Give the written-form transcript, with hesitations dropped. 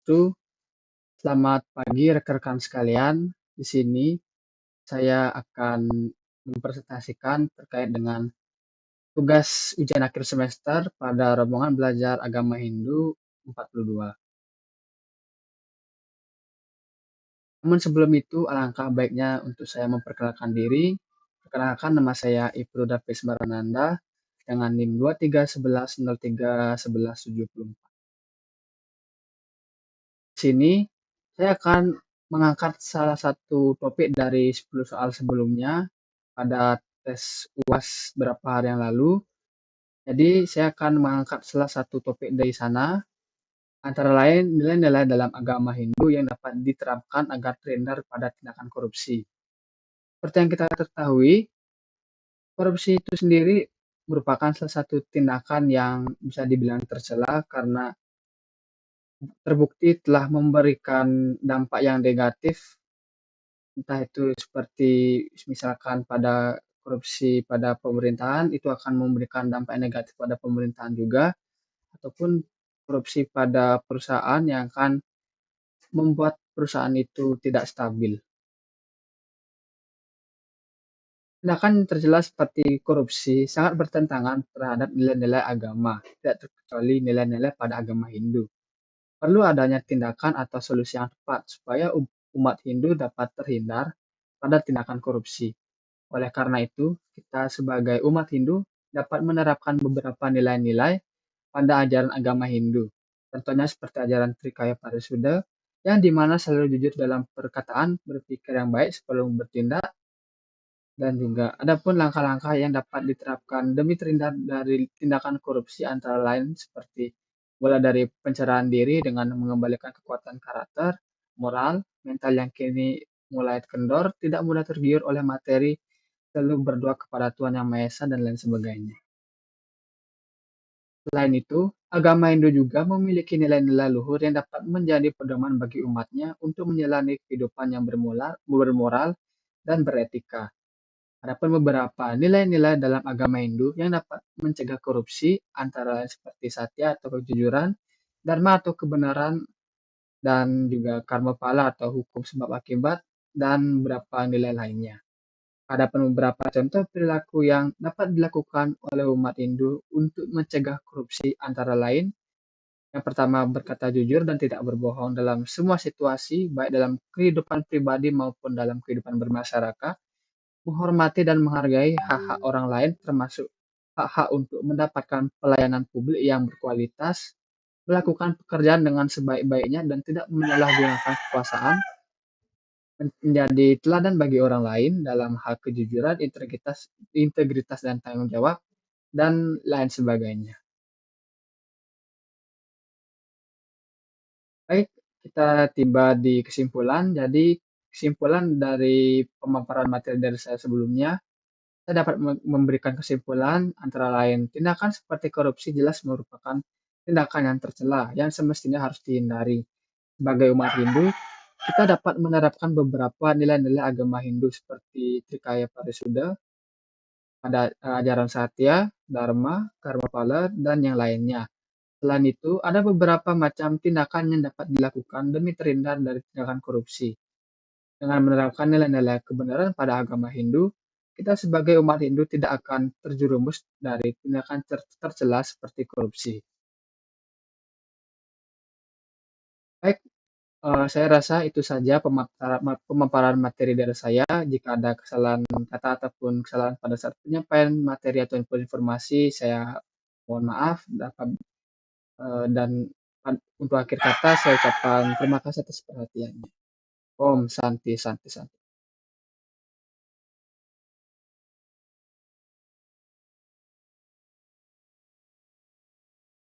wabarakatuh. Selamat pagi rekan-rekan sekalian. Di sini saya akan mempresentasikan terkait dengan tugas ujian akhir semester pada rombongan belajar agama Hindu 42. Namun sebelum itu, alangkah baiknya untuk saya memperkenalkan diri. Perkenalkan, nama saya Ibnu Davis Barananda dengan NIM 2311031174. Di sini saya akan mengangkat salah satu topik dari 10 soal sebelumnya pada tes UAS beberapa hari yang lalu. Jadi saya akan mengangkat salah satu topik dari sana, antara lain nilai-nilai dalam agama Hindu yang dapat diterapkan agar terhindar pada tindakan korupsi. Seperti yang kita ketahui, korupsi itu sendiri merupakan salah satu tindakan yang bisa dibilang tercela karena terbukti telah memberikan dampak yang negatif, entah itu seperti misalkan pada korupsi pada pemerintahan, itu akan memberikan dampak negatif pada pemerintahan juga, ataupun korupsi pada perusahaan yang akan membuat perusahaan itu tidak stabil. Tindakan yang tercela seperti korupsi sangat bertentangan terhadap nilai-nilai agama, tidak terkecuali nilai-nilai pada agama Hindu. Perlu adanya tindakan atau solusi yang tepat supaya umat Hindu dapat terhindar pada tindakan korupsi. Oleh karena itu, kita sebagai umat Hindu dapat menerapkan beberapa nilai-nilai pada ajaran agama Hindu. Contohnya seperti ajaran Trikaya Parisuda, yang dimana selalu jujur dalam perkataan, berpikir yang baik sebelum bertindak, dan juga adapun langkah-langkah yang dapat diterapkan demi terhindar dari tindakan korupsi antara lain seperti mulai dari pencerahan diri dengan mengembalikan kekuatan karakter, moral, mental yang kini mulai kendor, tidak mudah tergiur oleh materi, selalu berdoa kepada Tuhan Yang Maha Esa dan lain sebagainya. Selain itu, agama Hindu juga memiliki nilai-nilai luhur yang dapat menjadi pedoman bagi umatnya untuk menjalani kehidupan yang bermoral dan beretika. Adapun beberapa nilai-nilai dalam agama Hindu yang dapat mencegah korupsi, antara lain seperti satya atau kejujuran, dharma atau kebenaran, dan juga karma pala atau hukum sebab akibat, dan beberapa nilai lainnya. Ada beberapa contoh perilaku yang dapat dilakukan oleh umat Hindu untuk mencegah korupsi, antara lain yang pertama berkata jujur dan tidak berbohong dalam semua situasi, baik dalam kehidupan pribadi maupun dalam kehidupan bermasyarakat, menghormati dan menghargai hak-hak orang lain termasuk hak-hak untuk mendapatkan pelayanan publik yang berkualitas, melakukan pekerjaan dengan sebaik-baiknya dan tidak menyalahgunakan kekuasaan, menjadi teladan bagi orang lain dalam hal kejujuran, integritas dan tanggung jawab, dan lain sebagainya. Baik, kita tiba di kesimpulan. Jadi, kesimpulan dari pemaparan materi dari saya sebelumnya, saya dapat memberikan kesimpulan antara lain tindakan seperti korupsi jelas merupakan tindakan yang tercela yang semestinya harus dihindari. Sebagai umat Hindu, kita dapat menerapkan beberapa nilai-nilai agama Hindu seperti Trikaya Parisuda, ada ajaran Satya, Dharma, Karma Pala, dan yang lainnya. Selain itu, ada beberapa macam tindakan yang dapat dilakukan demi terhindar dari tindakan korupsi. Dengan menerapkan nilai-nilai kebenaran pada agama Hindu, kita sebagai umat Hindu tidak akan terjerumus dari tindakan tercela seperti korupsi. Baik, saya rasa itu saja pemaparan materi dari saya. Jika ada kesalahan kata ataupun kesalahan pada saat penyampaian materi atau informasi, saya mohon maaf. Dan untuk akhir kata, saya ucapkan terima kasih atas perhatiannya. Om Santi Santi Santi.